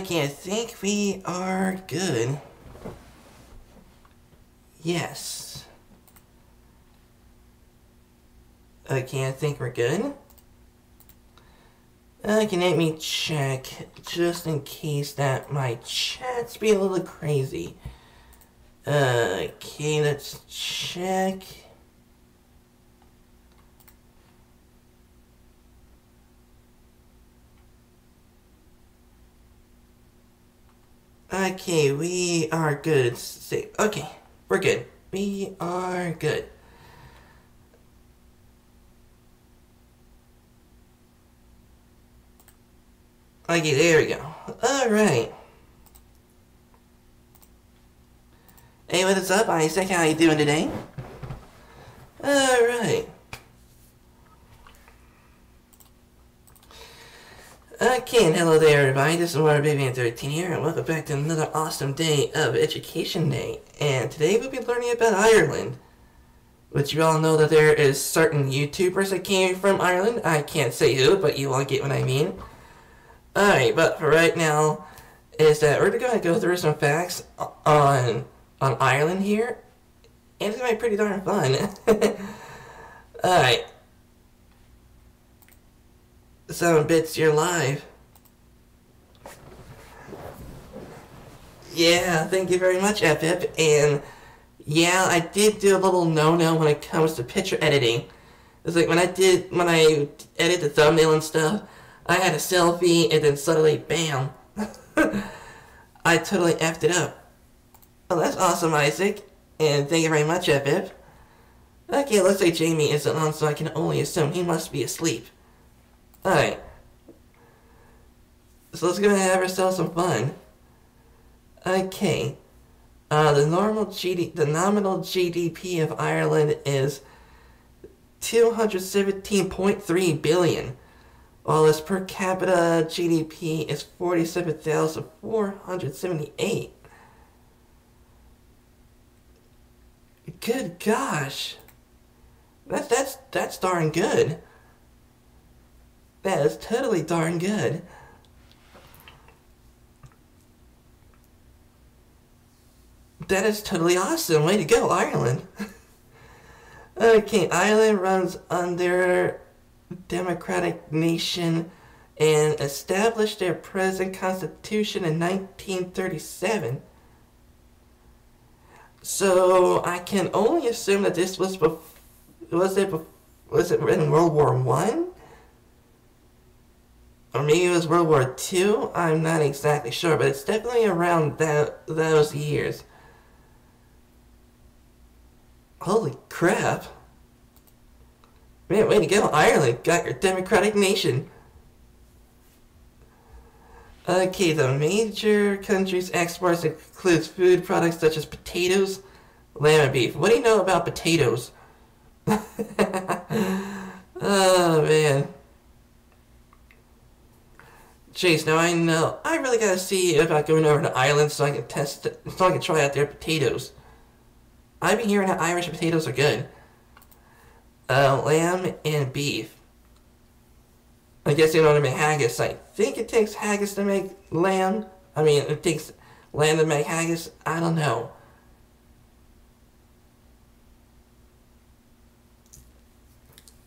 Okay, I think we are good. Yes. Okay, I think we're good. Okay, let me check, just in case that my chat's being a little crazy. Okay, let's check. Okay, we are good. Okay, we're good. We are good. Okay, there we go. Alright. Hey, what is up, Isaac? How you doing today? Alright. Okay, and hello there everybody, this is WaterBabyman13 here, and welcome back to another awesome day of Education Day. And today we'll be learning about Ireland. Which you all know that there is certain YouTubers that came from Ireland. I can't say who, but you all get what I mean. Alright, but for right now, is that we're going to go through some facts on Ireland here. And it's going to be pretty darn fun. Alright. So, Bits, you're live. Yeah, thank you very much, FF. And yeah, I did do a little no-no when it comes to picture editing. It's like when I edit the thumbnail and stuff, I had a selfie and then suddenly, bam, I totally effed it up. Oh, that's awesome, Isaac. And thank you very much, FF. Okay, it looks like Jamie isn't on, so I can only assume he must be asleep. Alright. So let's go and have ourselves some fun. Okay. The nominal GDP of Ireland is 217.3 billion, while its per capita GDP is 47,478. Good gosh. That's darn good. That is totally darn good. That is totally awesome. Way to go, Ireland. Okay, Ireland runs under democratic nation and established their present constitution in 1937. So I can only assume that this was was it in World War I? Or maybe it was World War II? I'm not exactly sure, but it's definitely around those years. Holy crap. Man, way to go, Ireland. Got your democratic nation. Okay, the major country's exports includes food products such as potatoes, lamb, and beef. What do you know about potatoes? Oh, man. Jeez, now I know. I really gotta see about going over to Ireland so I can so I can try out their potatoes. I've been hearing that Irish potatoes are good. Lamb and beef. I guess you know to make haggis. I think it takes haggis to make lamb. I mean, it takes lamb to make haggis. I don't know.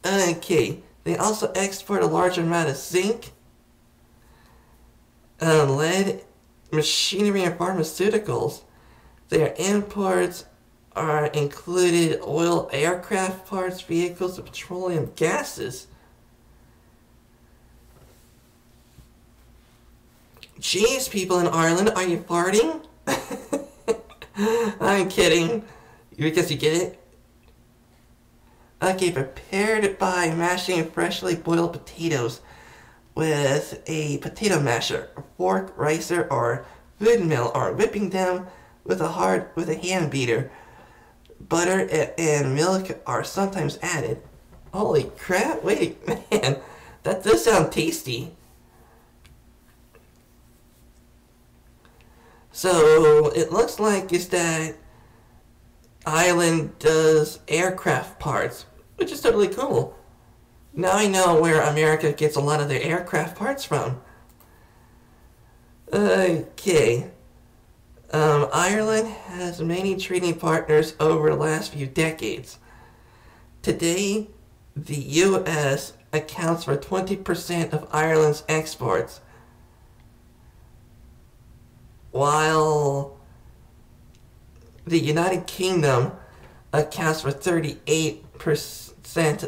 Okay. They also export a large amount of zinc, lead, machinery, and pharmaceuticals. Their imports are included oil, aircraft parts, vehicles, and petroleum gases. Jeez, people in Ireland, are you farting? I'm kidding. Because you get it? Okay, prepared by mashing freshly boiled potatoes with a potato masher, a fork, ricer, or wood mill, or whipping them with a hand beater. Butter and milk are sometimes added. Holy crap, wait, man, that does sound tasty. So, it looks like is that Ireland does aircraft parts, which is totally cool. Now I know where America gets a lot of their aircraft parts from. Okay. Ireland has many trading partners over the last few decades. Today, the U.S. accounts for 20% of Ireland's exports, while the United Kingdom accounts for 38%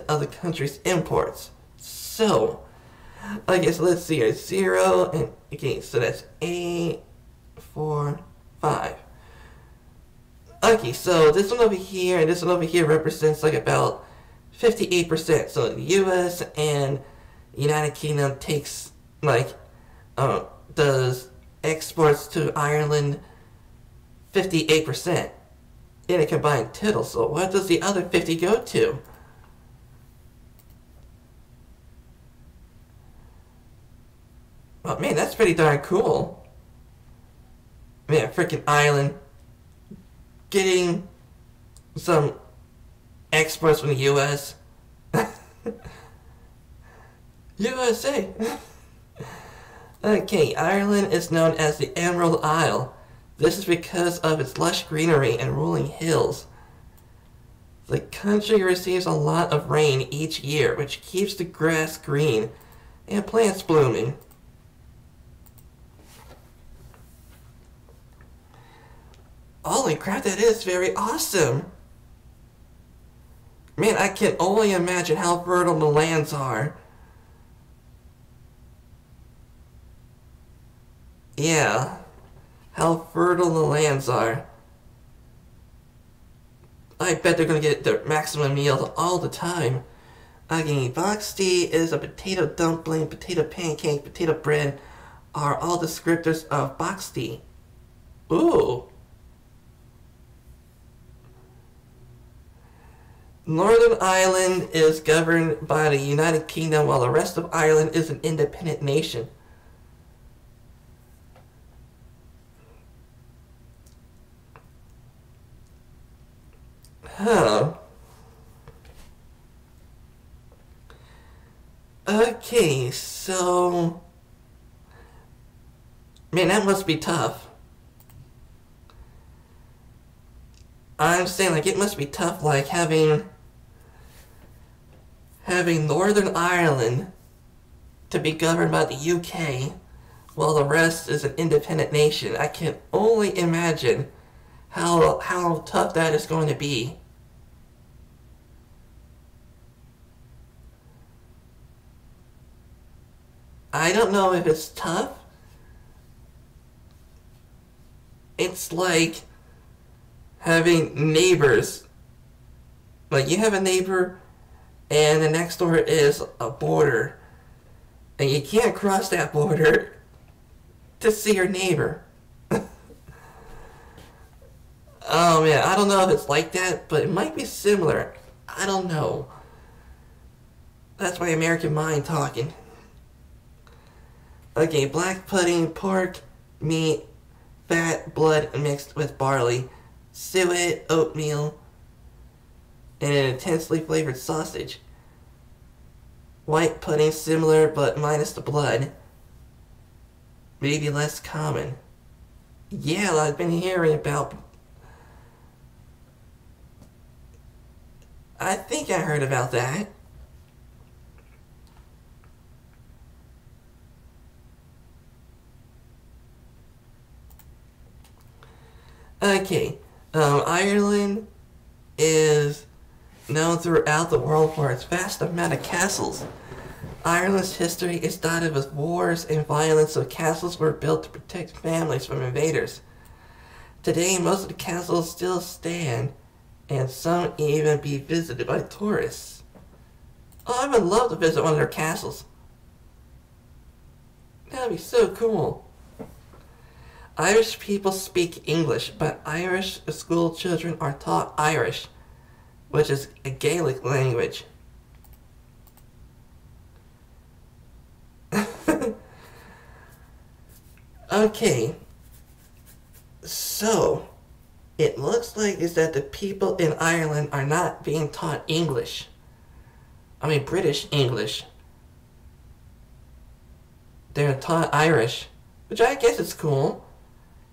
of the country's imports. So, I guess let's see here. 0 and okay, so that's 8, 4, 5. Okay, so this one over here and this one over here represents like about 58%. So the U.S. and United Kingdom takes like does exports to Ireland 58% in a combined total. So what does the other 50 go to? Oh man, that's pretty darn cool. Man, freaking Ireland getting some exports from the U.S. USA. Okay, Ireland is known as the Emerald Isle. This is because of its lush greenery and rolling hills. The country receives a lot of rain each year, which keeps the grass green and plants blooming. Holy crap, that is very awesome! Man, I can only imagine how fertile the lands are. Yeah, how fertile the lands are. I bet they're gonna get their maximum yield all the time. Okay, boxty is a potato dumpling, potato pancake, potato bread are all descriptors of boxty. Ooh. Northern Ireland is governed by the United Kingdom while the rest of Ireland is an independent nation. Huh. Okay, so... Man, that must be tough. I'm saying, like, it must be tough, like, having Northern Ireland to be governed by the UK while the rest is an independent nation. I can only imagine how tough that is going to be. I don't know if it's tough. It's like having neighbors. Like, you have a neighbor and the next door is a border, and you can't cross that border to see your neighbor. Oh man, I don't know if it's like that, but it might be similar. I don't know. That's my American mind talking. Okay, black pudding, pork, meat, fat, blood mixed with barley, suet, oatmeal, and an intensely flavored sausage. White pudding similar but minus the blood. Maybe less common. Yeah, I've been hearing about... I think I heard about that. Okay, Ireland is known throughout the world for its vast amount of castles. Ireland's history is dotted with wars and violence, so castles were built to protect families from invaders. Today, most of the castles still stand, and some even be visited by tourists. Oh, I would love to visit one of their castles. That'd be so cool. Irish people speak English, but Irish school children are taught Irish, which is a Gaelic language. Okay, so it looks like is that the people in Ireland are not being taught English. I mean British English. They're taught Irish, which I guess is cool.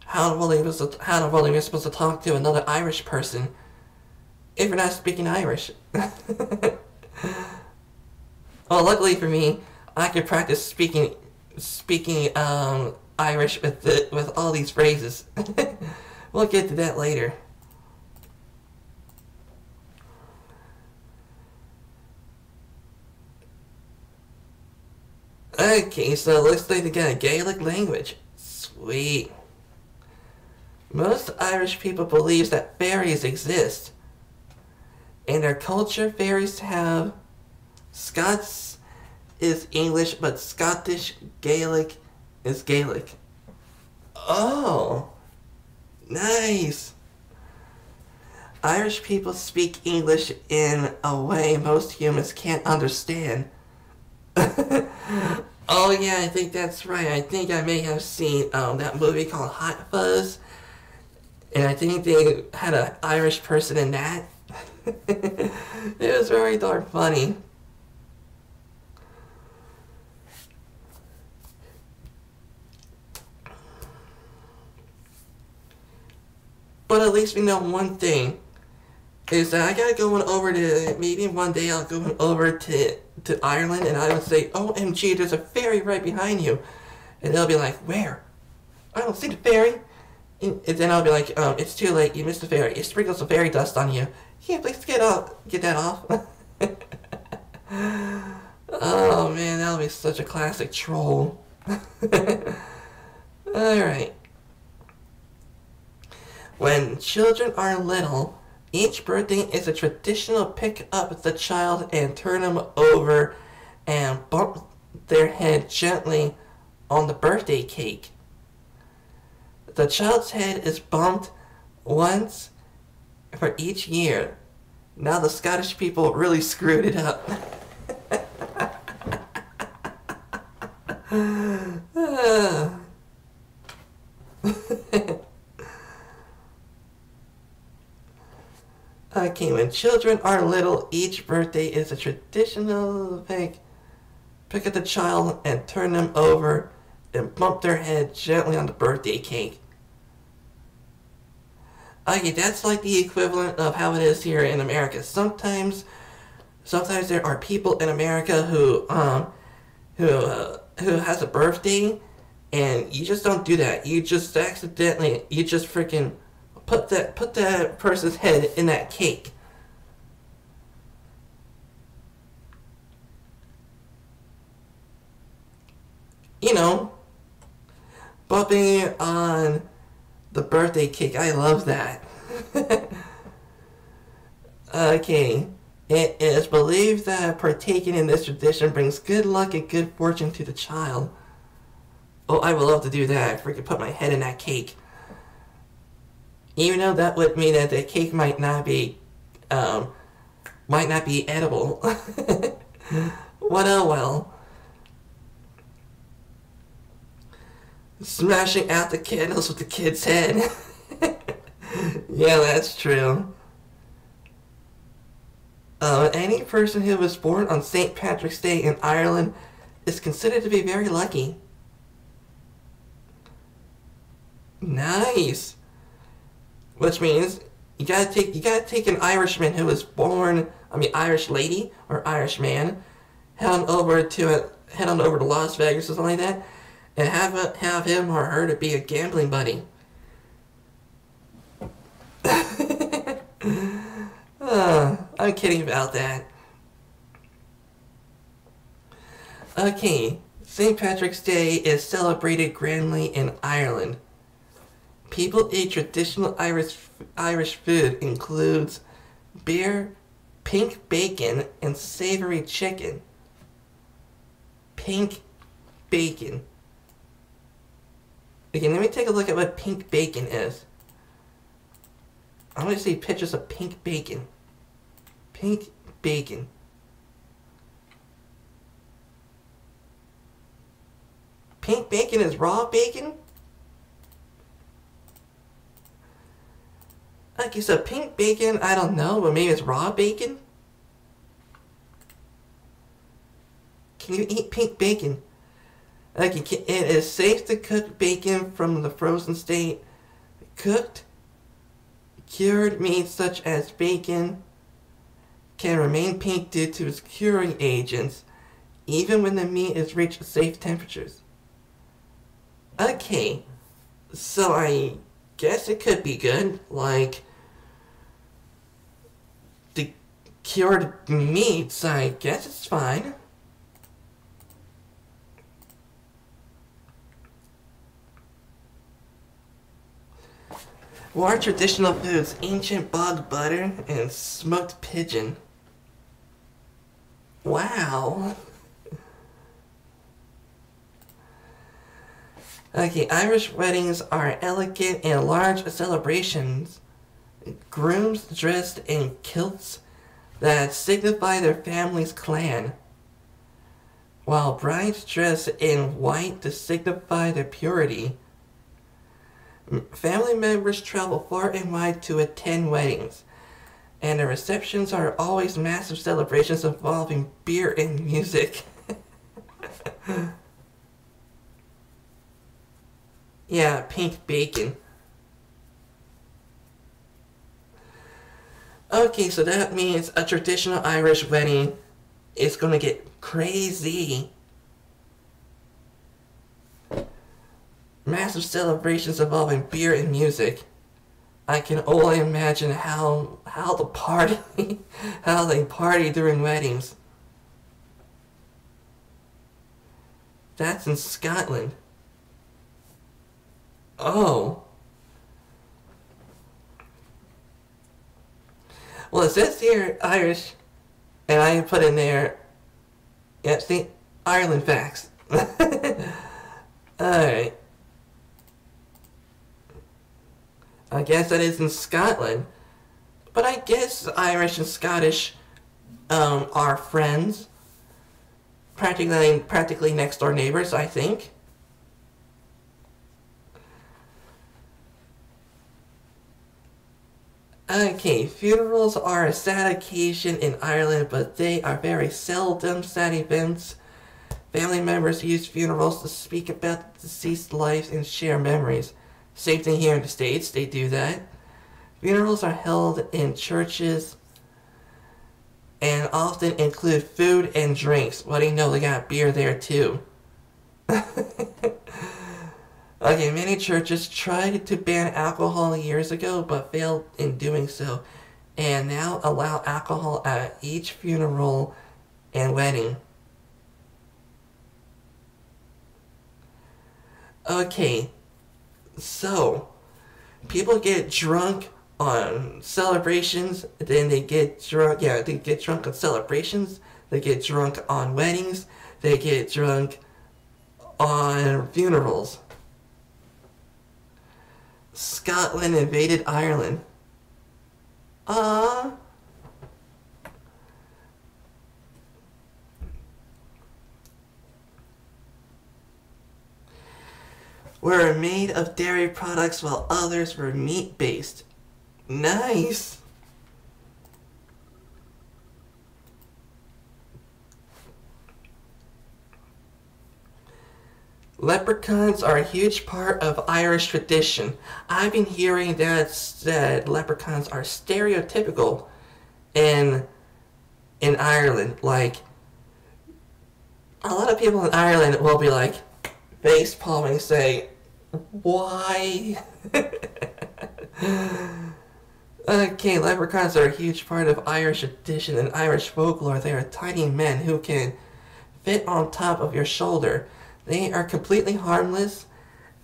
How are we supposed to talk to another Irish person if you're not speaking Irish? Well, luckily for me, I could practice speaking Irish with all these phrases. We'll get to that later. Okay, so it looks like they got a Gaelic language. Sweet. Most Irish people believe that fairies exist. In their culture, fairies have Scots is English, but Scottish Gaelic is Gaelic. Oh, nice. Irish people speak English in a way most humans can't understand. Oh yeah, I think that's right. I think I may have seen that movie called Hot Fuzz, and I think they had an Irish person in that. It was very darn funny. But at least we know one thing, is that I gotta go on over to, maybe one day I'll go on over to Ireland and I would say, OMG, there's a fairy right behind you. And they'll be like, where? I don't see the fairy. And then I'll be like, it's too late, you missed the fairy. It sprinkles some fairy dust on you. Yeah, please get that off. Oh man, that'll be such a classic troll. Alright. When children are little, each birthday is a traditional pick up the child and turn them over and bump their head gently on the birthday cake. The child's head is bumped once for each year. Now the Scottish people really screwed it up. Okay, when children are little, each birthday is a traditional pick up the child and turn them over and bump their head gently on the birthday cake. Okay, that's like the equivalent of how it is here in America. Sometimes there are people in America who has a birthday, and you just don't do that. You just freaking put that person's head in that cake. You know, bumping on the birthday cake. I love that. Okay. It is believed that partaking in this tradition brings good luck and good fortune to the child. Oh, I would love to do that. Freaking put my head in that cake. Even though that would mean that the cake might not be edible. What oh well. Smashing out the candles with the kid's head. Yeah, that's true. Any person who was born on St. Patrick's Day in Ireland is considered to be very lucky. Nice. Which means you gotta take an Irishman who was born, Irish lady or Irish man, head on over to Las Vegas or something like that, and have him or her to be a gambling buddy. I'm kidding about that. Okay, St. Patrick's Day is celebrated grandly in Ireland. People eat traditional Irish food includes beer, pink bacon, and savory chicken. Pink bacon. Okay, let me take a look at what pink bacon is. I want to see pictures of pink bacon. Pink bacon. Pink bacon is raw bacon? Okay, so pink bacon, I don't know, but maybe it's raw bacon? Can you eat pink bacon? Okay, it is safe to cook bacon from the frozen state. Cooked, cured meats such as bacon can remain pink due to its curing agents, even when the meat has reached safe temperatures. Okay, so I guess it could be good, like the cured meats, I guess it's fine. More traditional foods, ancient bog butter and smoked pigeon. Wow. Okay, Irish weddings are elegant and large celebrations. Grooms dressed in kilts that signify their family's clan, while brides dress in white to signify their purity. Family members travel far and wide to attend weddings, and the receptions are always massive celebrations involving beer and music. Yeah, pink bacon. Okay, so that means a traditional Irish wedding is gonna get crazy. Massive celebrations involving beer and music. I can only imagine how the party how they party during weddings. That's in Scotland. Oh. Well, it says here Irish, and I put in there, yeah, see, Ireland facts. Alright. I guess that is in Scotland. But I guess Irish and Scottish are friends. Practically next door neighbors, I think. Okay, funerals are a sad occasion in Ireland, but they are very seldom sad events. Family members use funerals to speak about the deceased lives and share memories. Same thing here in the States, they do that. Funerals are held in churches and often include food and drinks. Well, you know they got beer there too. Okay, many churches tried to ban alcohol years ago, but failed in doing so, and now allow alcohol at each funeral and wedding. Okay, so people get drunk on celebrations, then they get drunk, yeah, they get drunk on celebrations, they get drunk on weddings, they get drunk on funerals. Scotland invaded Ireland. Were made of dairy products while others were meat-based. Nice! Leprechauns are a huge part of Irish tradition. I've been hearing that leprechauns are stereotypical in Ireland. Like, a lot of people in Ireland will be like, face palming, say, why? Okay, leprechauns are a huge part of Irish tradition and Irish folklore. They are tiny men who can fit on top of your shoulder. They are completely harmless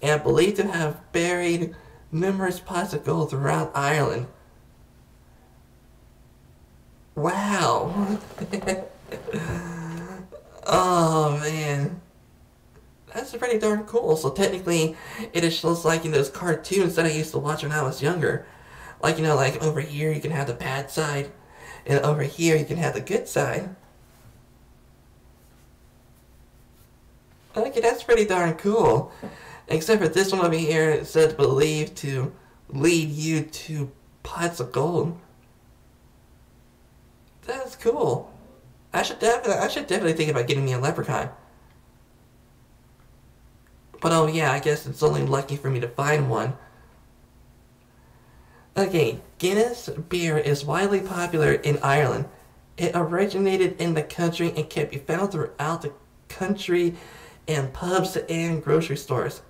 and believed to have buried numerous pots of gold throughout Ireland. Wow. Oh, man. That's pretty darn cool. So technically, it is just like in those cartoons that I used to watch when I was younger. Like, like over here you can have the bad side, and over here you can have the good side. Okay, that's pretty darn cool. Except for this one over here, it says believed to lead you to pots of gold. That's cool. I should definitely think about getting me a leprechaun. But oh yeah, I guess it's only lucky for me to find one. Okay, Guinness beer is widely popular in Ireland. It originated in the country and can be found throughout the country in pubs and grocery stores.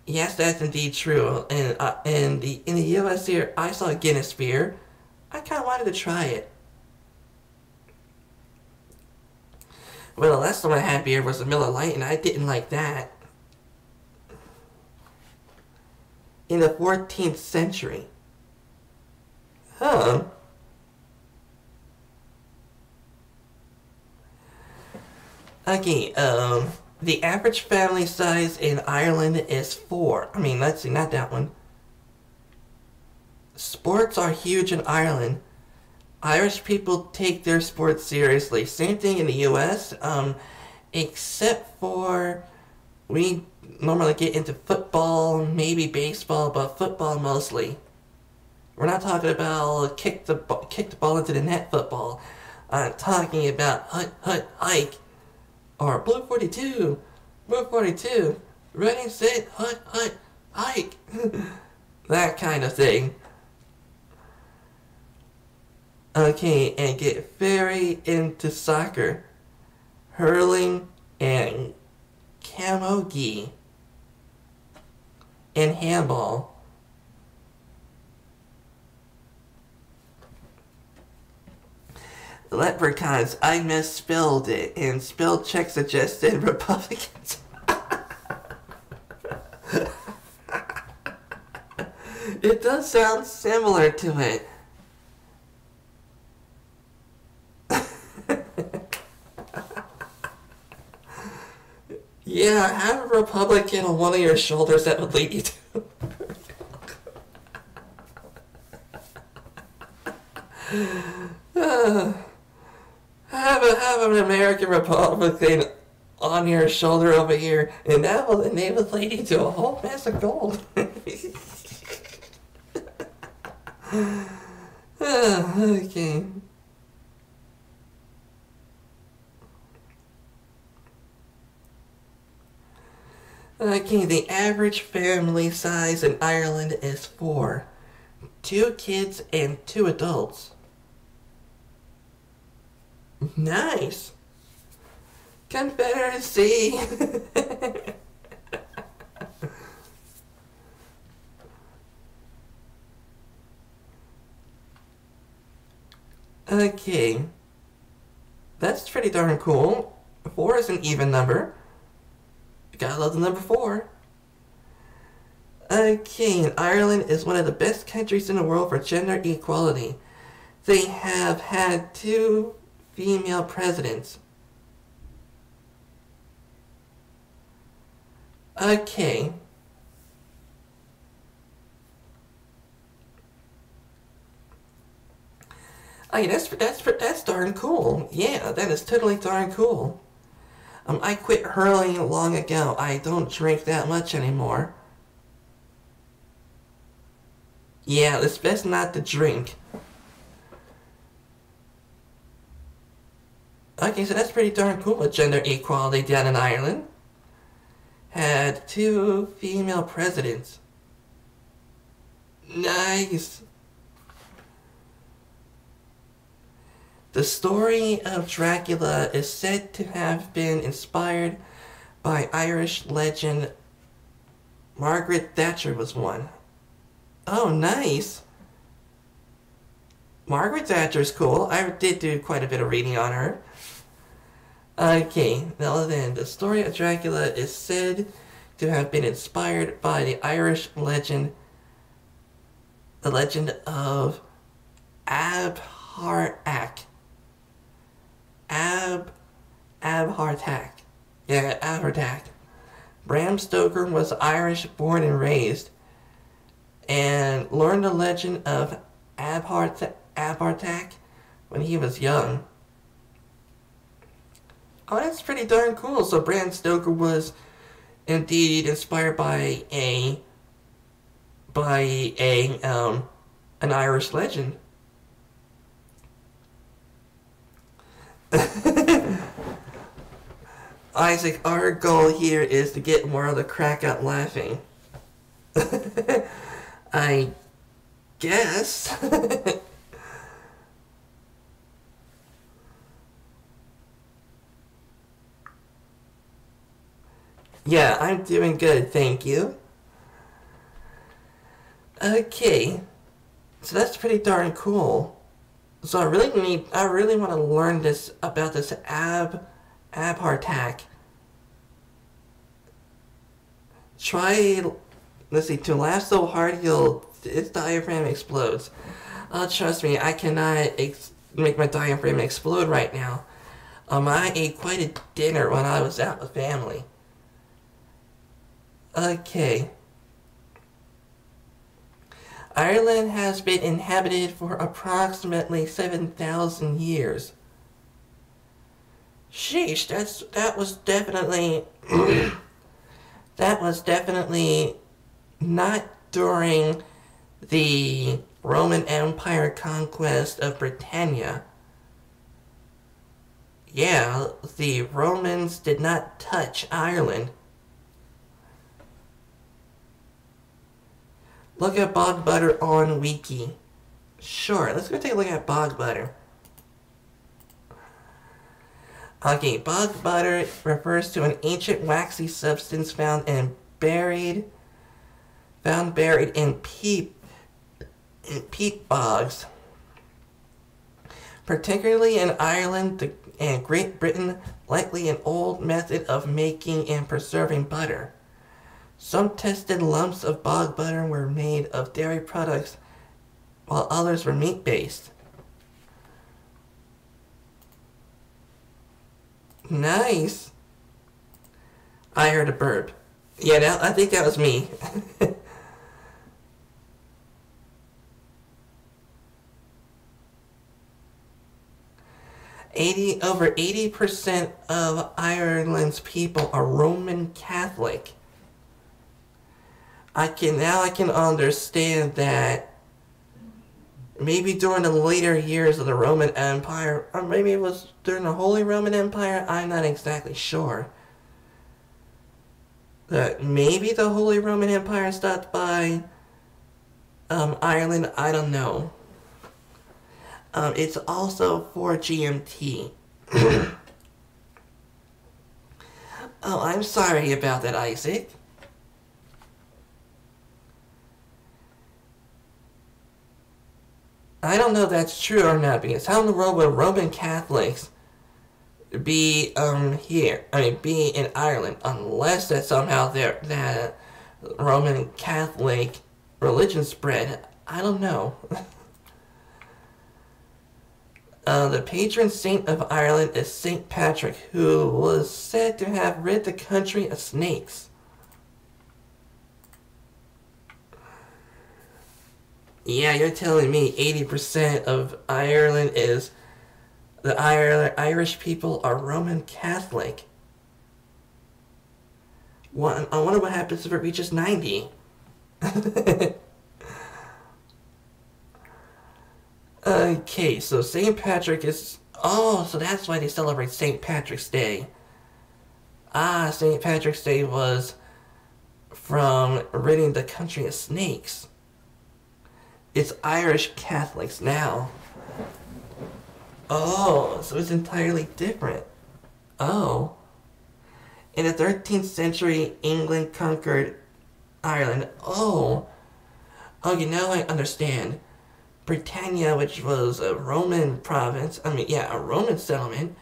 Yes, that's indeed true. And in the U.S. here, I saw Guinness beer. I kind of wanted to try it. Well, the last time I had beer was a Miller Lite, and I didn't like that. In the 14th century. Huh. Okay, the average family size in Ireland is 4. I mean, let's see, not that one. Sports are huge in Ireland. Irish people take their sports seriously. Same thing in the U.S., except for we normally get into football, maybe baseball, but football mostly. We're not talking about kick the ball into the net football. I'm talking about hut, hike, or blue 42, ready, set, hut, hike. That kind of thing. Okay, and get very into soccer, hurling, and camogie, and handball. Leprechauns, I misspelled it, and spell check suggested Republicans. It does sound similar to it. Yeah, have a Republican on one of your shoulders that would lead you to. Have an American Republican on your shoulder over here, and that will enable the lady to a whole mess of gold. Okay. Okay, the average family size in Ireland is 4. 2 kids and 2 adults. Nice. Confederacy. Okay. That's pretty darn cool. 4 is an even number. Gotta love the number 4. Okay, and Ireland is one of the best countries in the world for gender equality. They have had 2 female presidents. Okay. Okay, that's darn cool. Yeah, that is totally darn cool. I quit hurling long ago. I don't drink that much anymore. Yeah, it's best not to drink. Okay, so that's pretty darn cool with gender equality down in Ireland. Had 2 female presidents. Nice. The story of Dracula is said to have been inspired by Irish legend. Margaret Thatcher was one. Oh, nice. Margaret Thatcher's cool. I did do quite a bit of reading on her. Okay, now then, the story of Dracula is said to have been inspired by the Irish legend, the legend of Abhartak. Abhartak. Yeah, Abhartak. Bram Stoker was Irish born and raised, and learned the legend of Abhartak when he was young. Oh, that's pretty darn cool. So Bram Stoker was indeed inspired by an Irish legend. Isaac, our goal here is to get more of the crack out laughing. I guess. Yeah, I'm doing good, thank you. Okay, so that's pretty darn cool. So I really want to learn this about this Abhartak. Try, let's see, to laugh so hard its diaphragm explodes. Trust me, I cannot make my diaphragm explode right now. I ate quite a dinner when I was out with family. Okay. Ireland has been inhabited for approximately 7,000 years. Sheesh, that was definitely that was definitely not during the Roman Empire conquest of Britannia. Yeah, the Romans did not touch Ireland. Look at bog butter on Wiki. Sure, let's go take a look at bog butter. Okay, bog butter refers to an ancient waxy substance found buried in peat bogs. Particularly in Ireland and Great Britain, likely an old method of making and preserving butter. Some tested lumps of bog butter were made of dairy products, while others were meat-based. Nice. I heard a burp. Yeah, I think that was me. Over 80% of Ireland's people are Roman Catholic. I can understand that maybe during the later years of the Roman Empire, or maybe it was during the Holy Roman Empire, I'm not exactly sure. Maybe the Holy Roman Empire stopped by Ireland, I don't know. It's also 4 GMT. Oh, I'm sorry about that, Isaac. I don't know if that's true or not, because how in the world would Roman Catholics be be in Ireland, unless that somehow that Roman Catholic religion spread? I don't know. The patron saint of Ireland is Saint Patrick, who was said to have rid the country of snakes. Yeah, you're telling me 80% of Ireland is... The Irish people are Roman Catholic. I wonder what happens if it reaches 90. Okay, so St. Patrick is... Oh, so that's why they celebrate St. Patrick's Day. Ah, St. Patrick's Day was from ridding the country of snakes. It's Irish Catholics now. Oh, so it's entirely different. Oh. In the 13th century, England conquered Ireland. Oh. Oh, I understand. Britannia, which was a Roman province, a Roman settlement,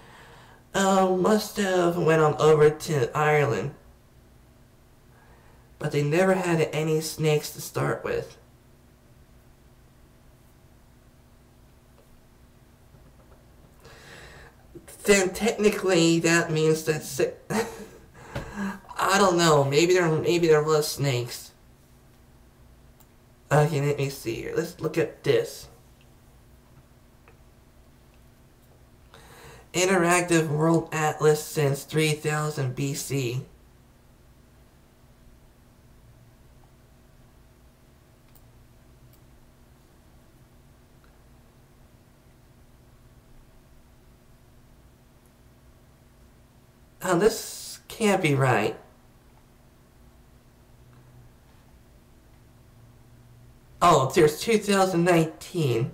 must have went on over to Ireland. But they never had any snakes to start with. then technically that means that I don't know. Maybe there was snakes. Okay, let me see here. Let's look at this. Interactive World Atlas since 3000 BC. Oh, this can't be right. Oh, there's 2019.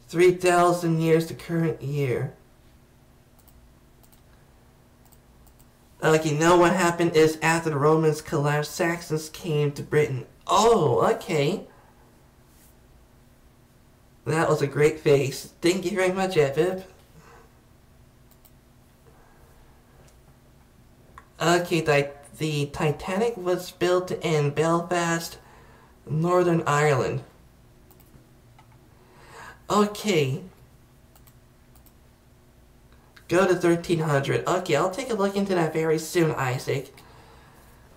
3,000 years to current year. Like, you know what happened is after the Romans collapsed, Saxons came to Britain. Oh, okay. That was a great face. Thank you very much, Epic. Okay, the Titanic was built in Belfast, Northern Ireland. Okay. Go to 1300. Okay, I'll take a look into that very soon, Isaac.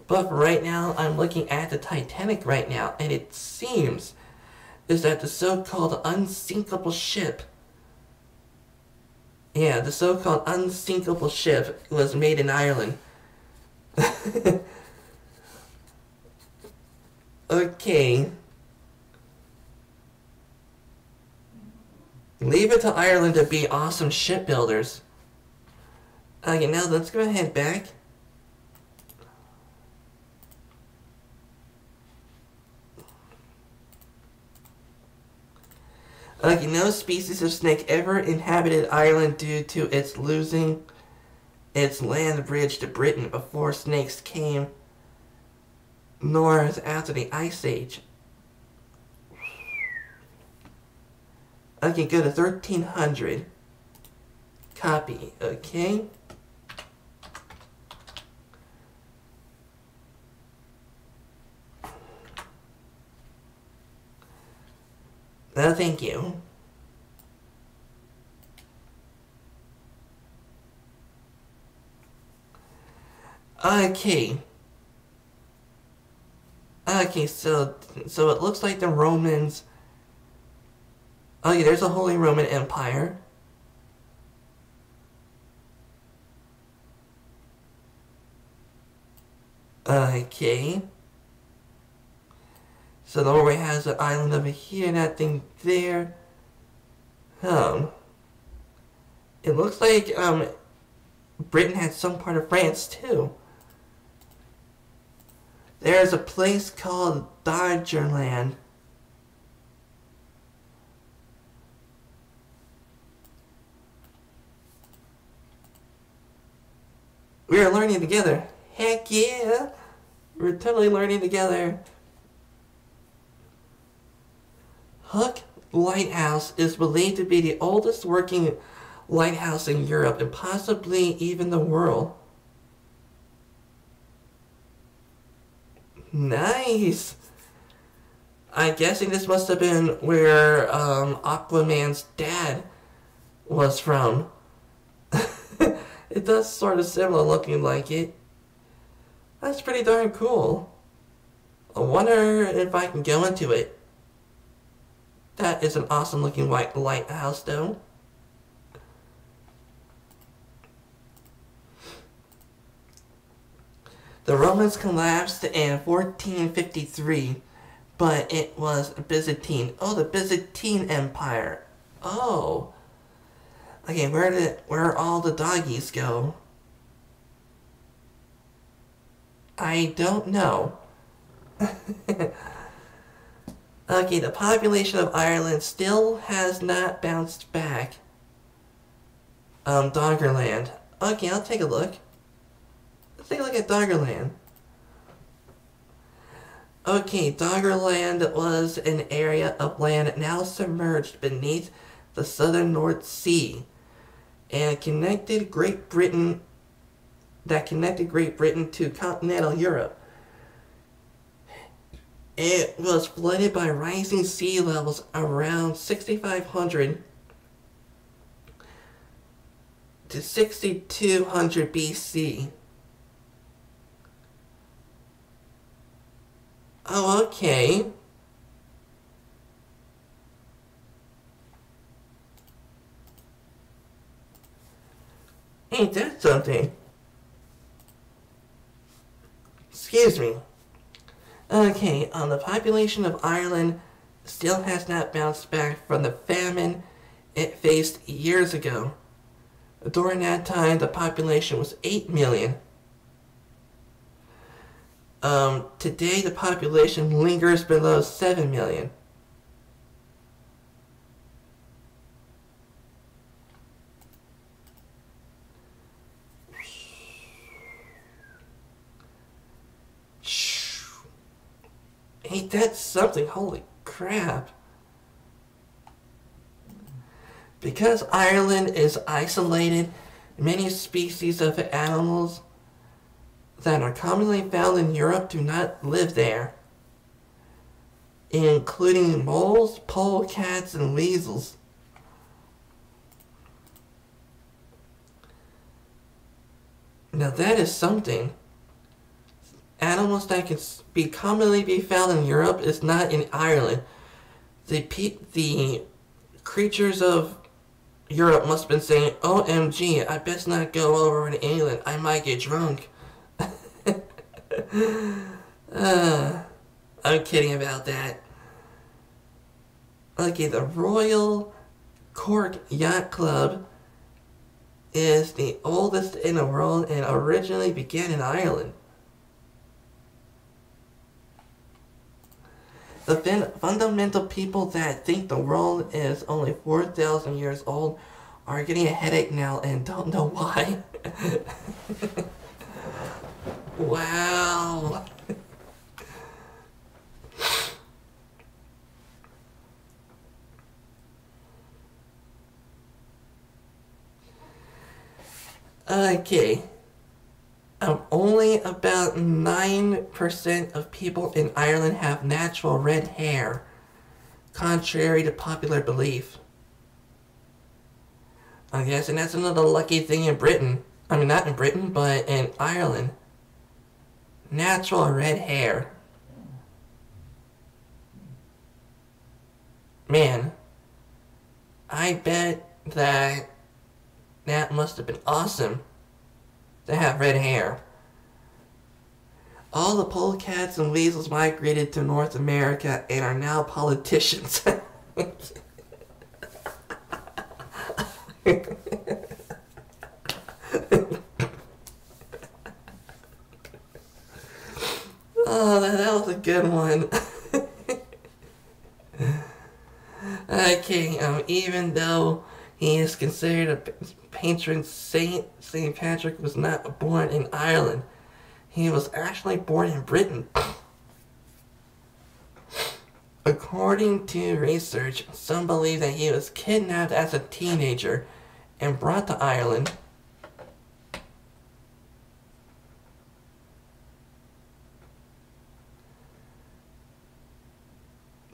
But for right now, I'm looking at the Titanic right now, and it seems is that the so-called unsinkable ship. Yeah, the so-called unsinkable ship was made in Ireland. Okay. Leave it to Ireland to be awesome shipbuilders. Okay, now let's go ahead back. Okay, no species of snake ever inhabited Ireland due to its losing its land bridge to Britain before snakes came north after the Ice Age. Okay, go to 1300. Copy, okay. No, thank you. Okay. Okay, so it looks like the Romans... Okay, there's a Holy Roman Empire. Okay. So Norway has an island over here, that thing there. It looks like, Britain had some part of France, too. There's a place called Dodgerland. We are learning together. Heck yeah! We're totally learning together. Hook Lighthouse is believed to be the oldest working lighthouse in Europe and possibly even the world. Nice! I'm guessing this must have been where Aquaman's dad was from. It does sort of similar looking like it. That's pretty darn cool. I wonder if I can go into it. That is an awesome looking white lighthouse though. The Romans collapsed in 1453, but it was Byzantine. Oh, the Byzantine Empire. Oh. Okay, where all the doggies go? I don't know. Okay, the population of Ireland still has not bounced back. Doggerland. Okay, I'll take a look. Let's take a look at Doggerland. Okay, Doggerland was an area of land now submerged beneath the southern North Sea and connected Great Britain to continental Europe. It was flooded by rising sea levels around 6,500 to 6200 BC. Oh, okay. Ain't that something? Excuse me. Okay, the population of Ireland still has not bounced back from the famine it faced years ago. During that time, the population was 8 million. Today, the population lingers below 7 million. Ain't that something? Holy crap. Because Ireland is isolated, many species of animals that are commonly found in Europe do not live there, including moles, polecats, and weasels. Now that is something. Animals that can commonly be found in Europe is not in Ireland. The creatures of Europe must have been saying, OMG, I best not go over to England. I might get drunk. I'm kidding about that. Okay, the Royal Cork Yacht Club is the oldest in the world and originally began in Ireland. The fundamental people that think the world is only 4,000 years old are getting a headache now and don't know why. Wow. Okay. Only about 9% of people in Ireland have natural red hair, contrary to popular belief. I guess, and that's another lucky thing in Britain. I mean, not in Britain, but in Ireland. Natural red hair. Man, I bet that must have been awesome. They have red hair. All the polecats and weasels migrated to North America and are now politicians. Oh, that was a good one. Okay, even though he is considered a patron saint, St. Patrick was not born in Ireland. He was actually born in Britain. According to research, some believe that he was kidnapped as a teenager and brought to Ireland.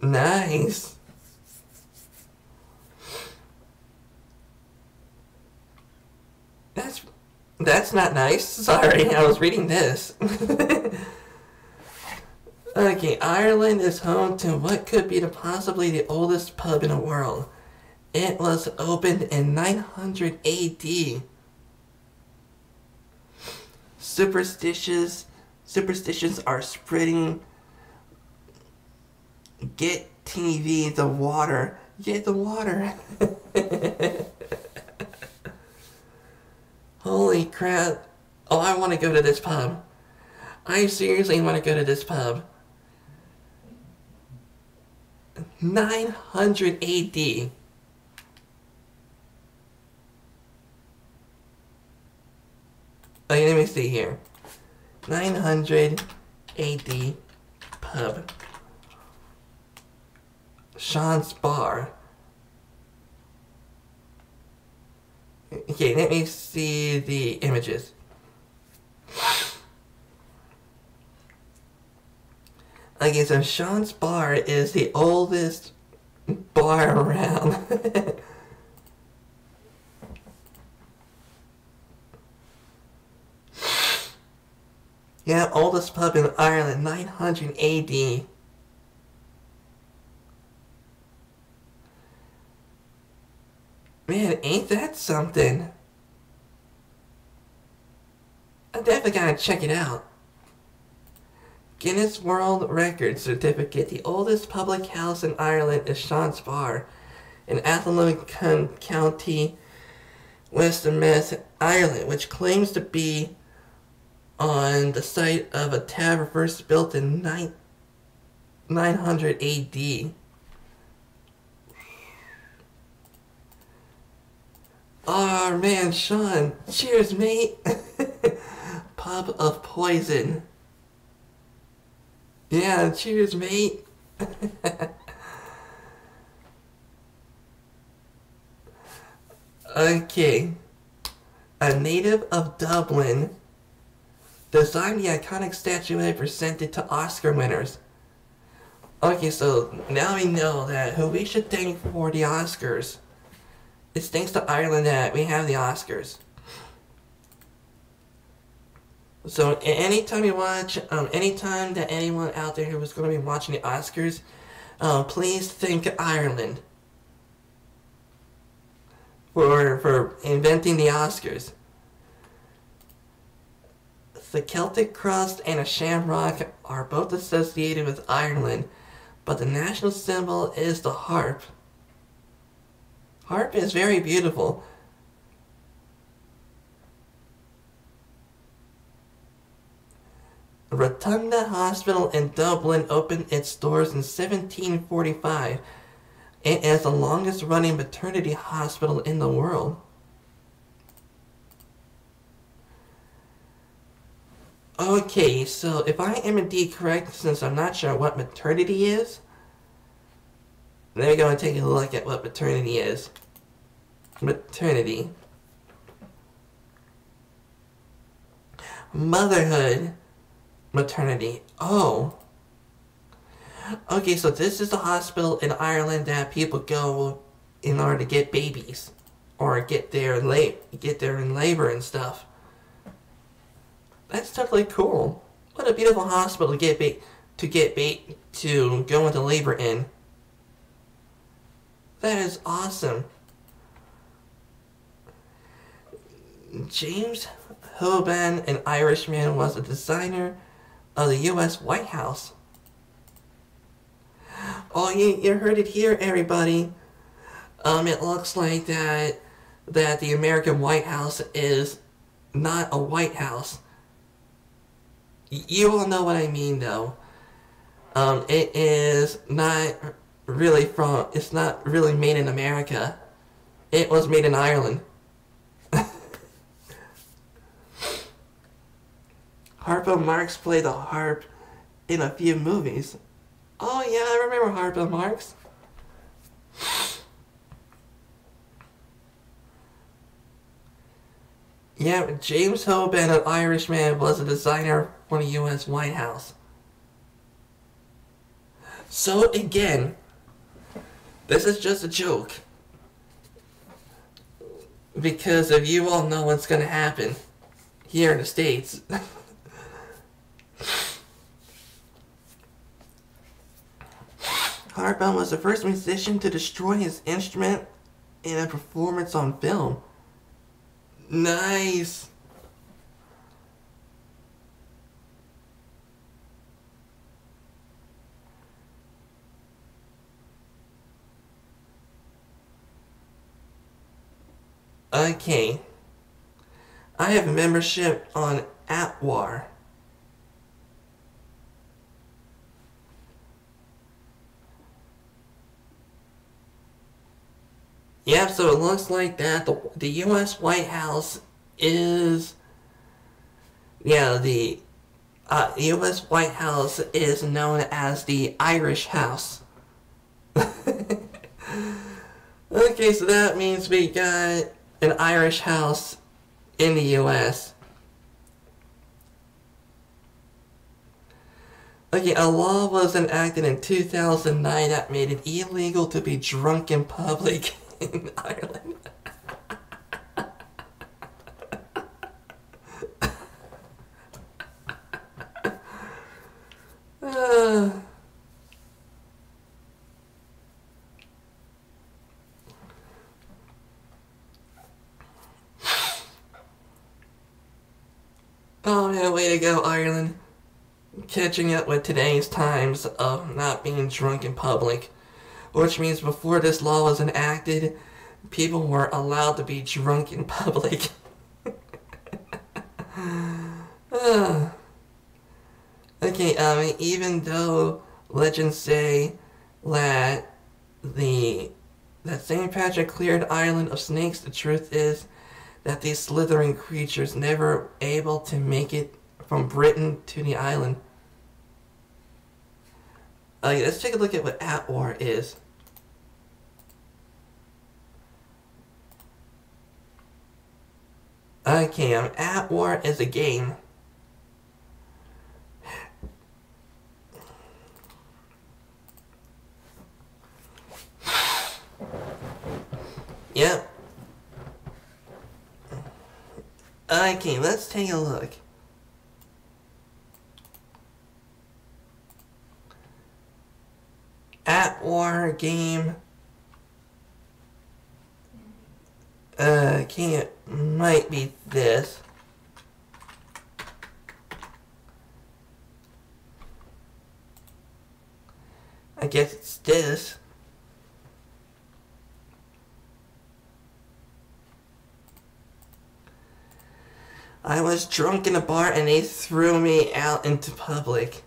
Nice. That's not nice. Sorry, I was reading this. Okay, Ireland is home to what could be possibly the oldest pub in the world. It was opened in 900 AD. Superstitions are spreading. Get TV, the water. Get the water. Holy crap. Oh, I want to go to this pub. I seriously want to go to this pub. 900 AD. Okay, let me see here. 900 AD pub. Sean's Bar. Okay, let me see the images. Okay, so Sean's Bar is the oldest bar around. Yeah, oldest pub in Ireland, 900 AD. Man, ain't that something? I definitely gotta check it out. Guinness World Record Certificate. The oldest public house in Ireland is Sean's Bar in Athlone County, Westmeath, Ireland, which claims to be on the site of a tavern first built in 900 AD. Oh man, Sean, cheers, mate. Pub of Poison. Yeah, cheers, mate. Okay. A native of Dublin designed the iconic statuette presented to Oscar winners. Okay, so now we know that who we should thank for the Oscars. It's thanks to Ireland that we have the Oscars. So anytime you watch, anytime that anyone out there who is going to be watching the Oscars, please thank Ireland for inventing the Oscars. The Celtic crust and a shamrock are both associated with Ireland, but the national symbol is the harp. Harp is very beautiful. Rotunda Hospital in Dublin opened its doors in 1745. It is the longest running maternity hospital in the world. Okay, so if I am indeed correct, since I'm not sure what maternity is, let me go and take a look at what maternity is. Maternity. Motherhood. Maternity. Oh. Okay, so this is the hospital in Ireland that people go in order to get babies. Or get there in labor and stuff. That's totally cool. What a beautiful hospital to go into labor in. That is awesome. James Hoban, an Irishman, was a designer of the U.S. White House. Oh, you heard it here, everybody. It looks like that the American White House is not a White House. You all know what I mean, though. It is not really it's not really made in America. It was made in Ireland. Harpo Marx played the harp in a few movies. Oh yeah, I remember Harpo Marx. Yeah, James Hoban, an Irishman, was a designer for the U.S. White House. So again, this is just a joke. Because if you all know what's going to happen here in the States. Harpo was the first musician to destroy his instrument in a performance on film. Nice. Okay. I have membership on AppWar. Yeah, so it looks like that the U.S. White House is... Yeah, the U.S. White House is known as the Irish House. Okay, so that means we got an Irish House in the U.S. Okay, a law was enacted in 2009 that made it illegal to be drunk in public in Ireland. Oh yeah, way to go, Ireland. Catching up with today's times of not being drunk in public. Which means before this law was enacted, people were allowed to be drunk in public. Okay, even though legends say that that St. Patrick cleared Ireland of snakes, the truth is that these slithering creatures never able to make it from Britain to the island. Let's take a look at what At War is. Okay, At War is a game. Yep. Okay, let's take a look. At War game. Okay, it might be this. I guess it's this. I was drunk in a bar and they threw me out into public.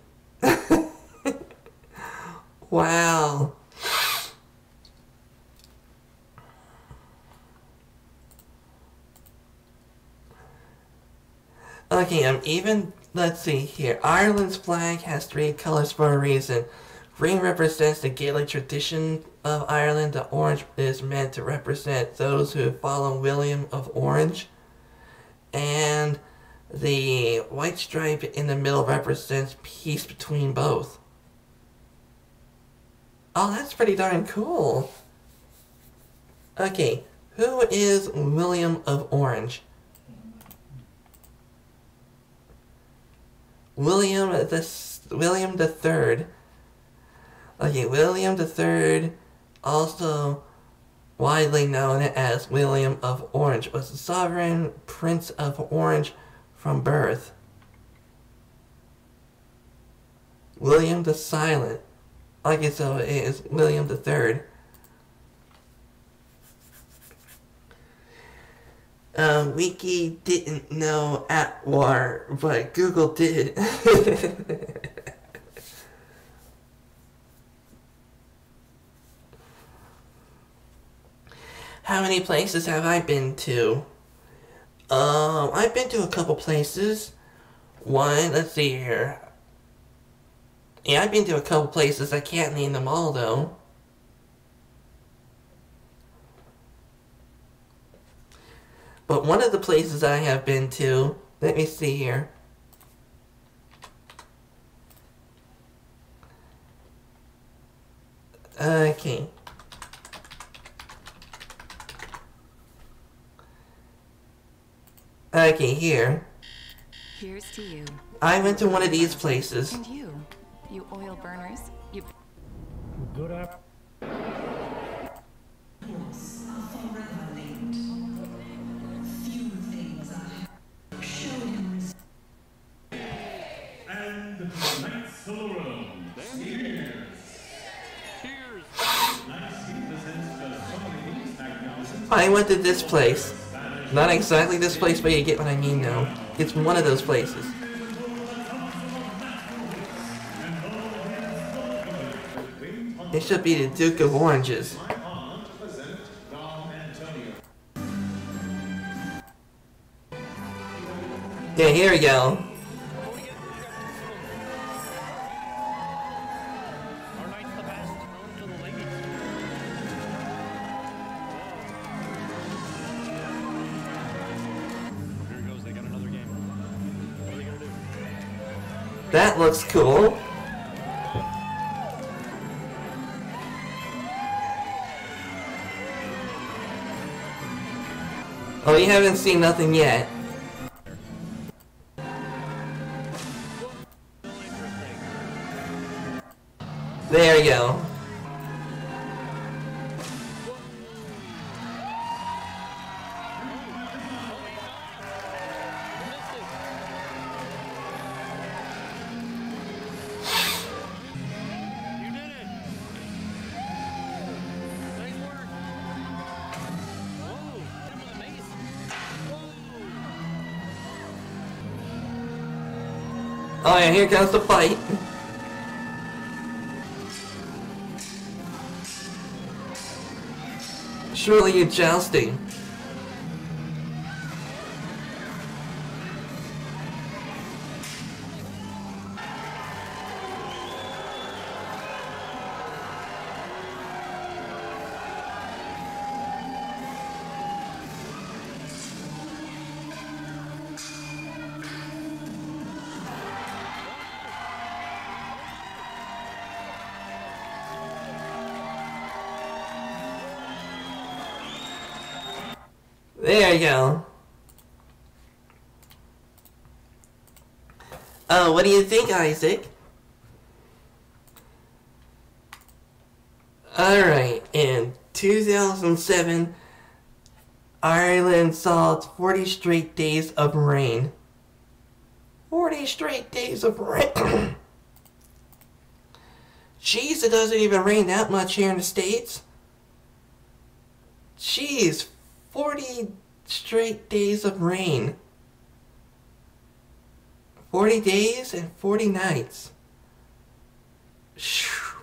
Wow. Okay, even, let's see here. Ireland's flag has 3 colors for a reason. Green represents the Gaelic tradition of Ireland. The orange is meant to represent those who follow William of Orange. And the white stripe in the middle represents peace between both. Oh, that's pretty darn cool. Okay, who is William of Orange? William the Third. Okay, William the Third, also widely known as William of Orange, was the sovereign Prince of Orange from birth. William the Silent. Okay, so it is William the Third. Wiki didn't know At War, but Google did. How many places have I been to? I've been to a couple places. One, let's see here. Yeah, I've been to a couple places. I can't name them all, though. But one of the places I have been to, let me see here. Okay. Okay, here. Here's to you. I went to one of these places. And you oil burners. You. Good up. And the Knights of the Room. Cheers. Cheers. I went to this place. Not exactly this place, but you get what I mean now. It's one of those places. It should be the Duke of Oranges. Yeah, here we go. That looks cool. Oh, you haven't seen nothing yet. There you go. Oh yeah, here comes the fight. Surely you're jousting. There you go. Oh, what do you think, Isaac? Alright, in 2007, Ireland saw 40 straight days of rain. 40 straight days of rain. Jeez, it doesn't even rain that much here in the States. Jeez, 40 straight days of rain. 40 days and 40 nights. Shoo.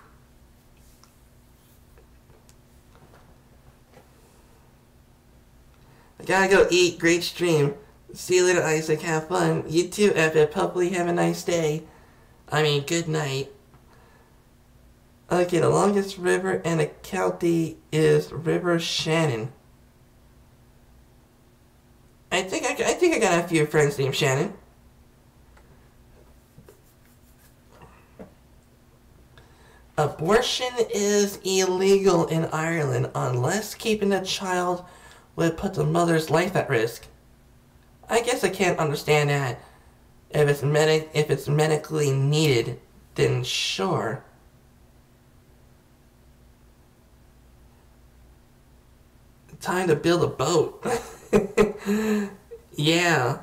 I gotta go eat. Great stream. See you later, Isaac. Have fun. You too, Epic. Hopefully have a nice day. I mean, good night. Okay, the longest river in the county is River Shannon. I think I got a few friends named Shannon. Abortion is illegal in Ireland unless keeping the child would put the mother's life at risk. I guess I can't understand that. If it's medically needed, then sure. Time to build a boat. Yeah,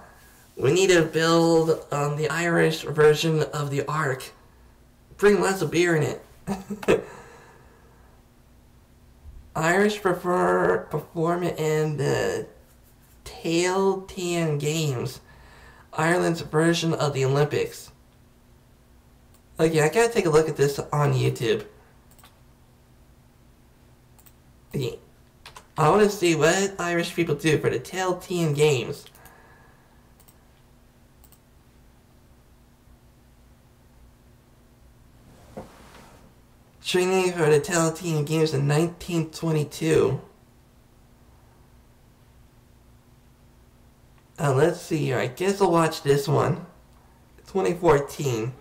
we need to build the Irish version of the Ark. Bring lots of beer in it. Irish perform in the Tailteann Games, Ireland's version of the Olympics. Okay, I gotta take a look at this on YouTube. Okay. I want to see what Irish people do for the Tailteann Games. Training for the Tailteann Games in 1922. Let's see here. I guess I'll watch this one. 2014.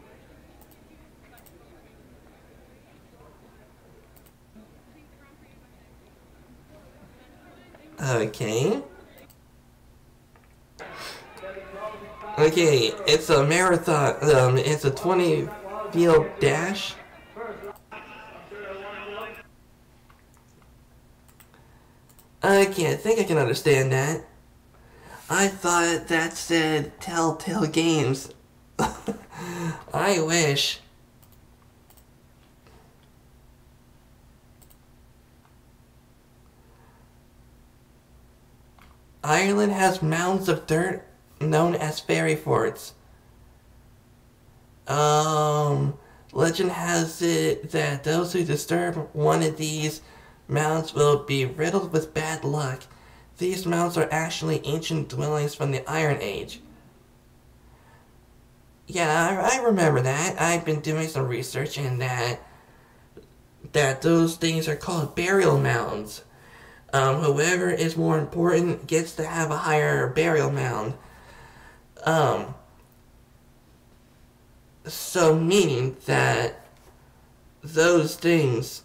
Okay. Okay, it's a marathon. It's a 20 field dash. Okay, I think I can understand that. I thought that said Telltale Games. I wish. Ireland has mounds of dirt known as fairy forts. Legend has it that those who disturb one of these mounds will be riddled with bad luck. These mounds are actually ancient dwellings from the Iron Age. Yeah, I remember that. I've been doing some research and that those things are called burial mounds. Whoever is more important gets to have a higher burial mound. So meaning that those things,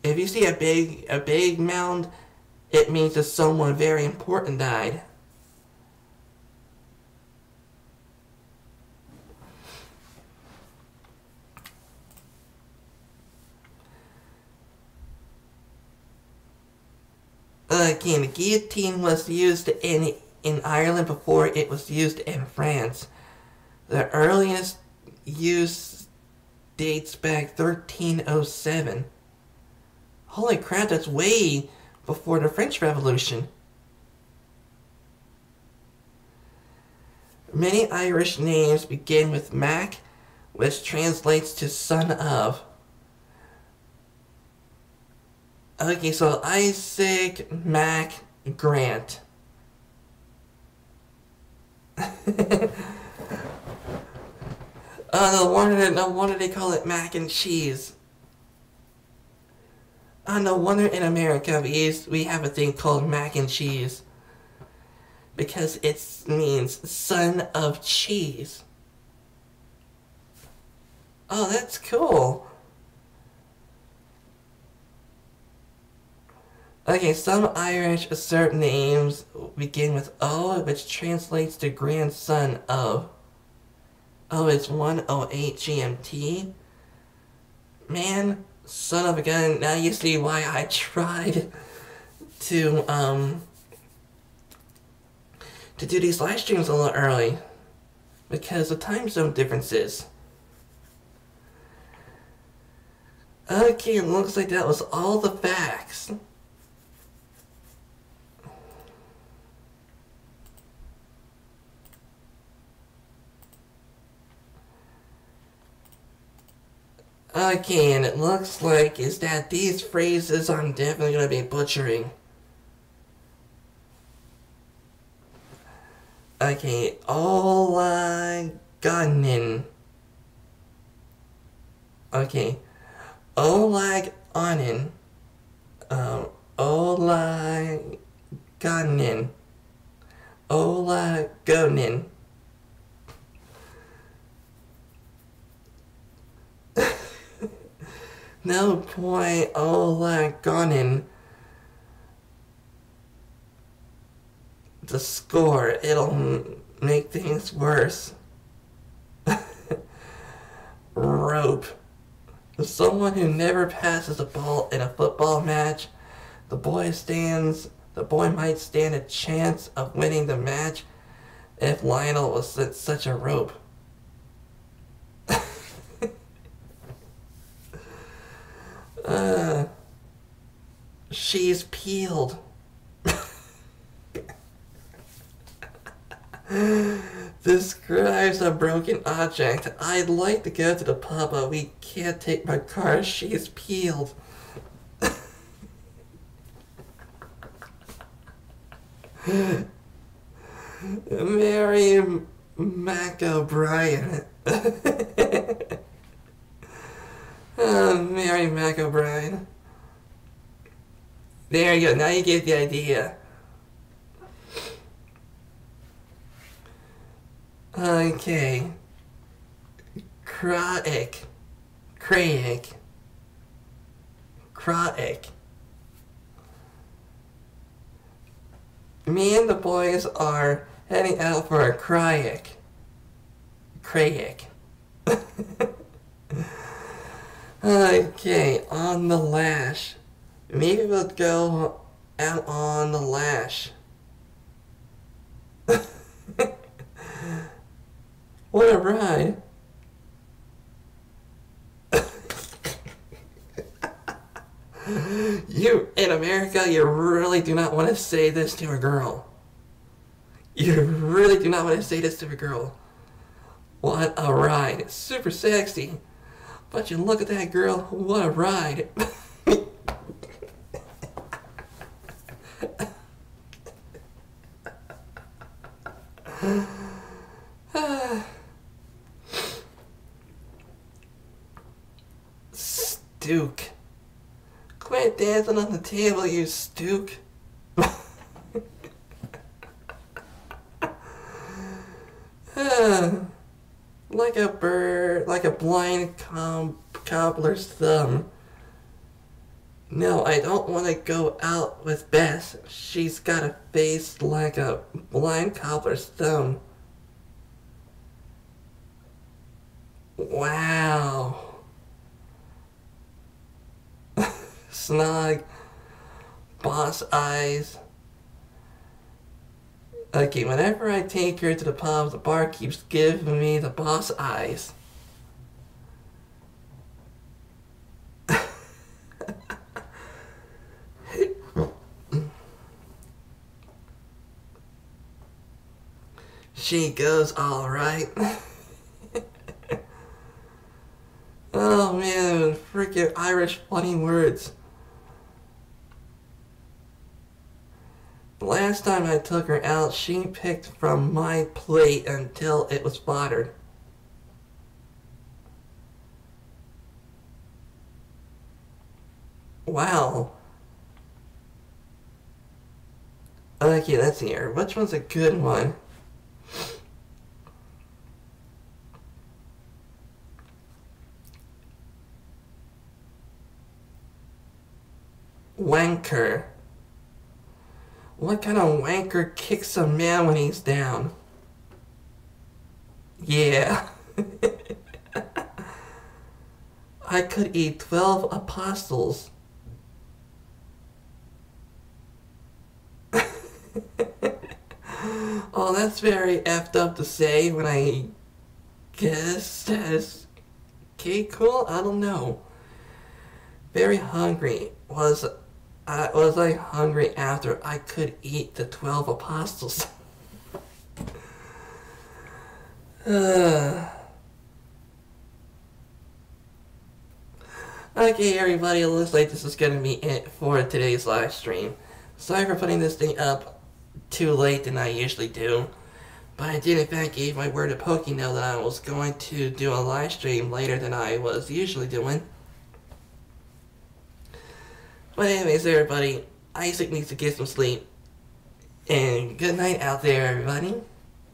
if you see a big mound, it means that someone very important died. Again, the guillotine was used in Ireland before it was used in France. The earliest use dates back 1307. Holy crap, that's way before the French Revolution. Many Irish names begin with Mac, which translates to son of. Okay, so Isaac Mac Grant. No wonder they call it mac and cheese. No wonder in America we have a thing called mac and cheese. Because it means son of cheese. Oh, that's cool. Okay, some Irish surnames begin with O, which translates to grandson of. Oh, it's 108 GMT. Man, son of a gun, now you see why I tried to do these live streams a little early. Because of time zone differences. Okay, it looks like that was all the facts. Okay, and it looks like is that these phrases I'm definitely going to be butchering. Okay, Olaganin. Okay, Olaganin. Olaganin. Olagonin. No point, Olagonin. The score, it'll make things worse. Rope. Someone who never passes a ball in a football match. The boy might stand a chance of winning the match if Lionel was such a rope. She's peeled. Describes a broken object. I'd like to go to the pub, but we can't take my car. She's peeled. Mary McO'Brien. Mary McO'Brien. There you go. Now you get the idea. Okay. Craic. Me and the boys are heading out for a Craic. Okay, on the lash. Maybe we'll go out on the lash. What a ride. You, in America, you really do not want to say this to a girl. You really do not want to say this to a girl. What a ride. It's super sexy. But you look at that girl, what a ride. Stook. Quit dancing on the table, you stook. Like a bird, like a blind cobbler's thumb. No, I don't want to go out with Bess. She's got a face like a blind cobbler's thumb. Wow. Snug. Boss eyes. Okay, whenever I take her to the pub, the bar keeps giving me the boss eyes. she goes alright. Oh man, freaking Irish funny words. The last time I took her out, she picked from my plate until it was buttered. Wow. Okay, let's see here. Which one's a good one? Wanker. What kind of wanker kicks a man when he's down? Yeah. I could eat 12 apostles. Oh, that's very effed up to say when I guess that's okay, cool? I don't know. Very hungry. Was I hungry after I could eat the 12 apostles? Okay, everybody, it looks like this is going to be it for today's live stream. Sorry for putting this thing up too late than I usually do, but I did in fact give my word to Pokino that I was going to do a live stream later than I was usually doing. But anyways, everybody, Isaac needs to get some sleep, and good night out there, everybody.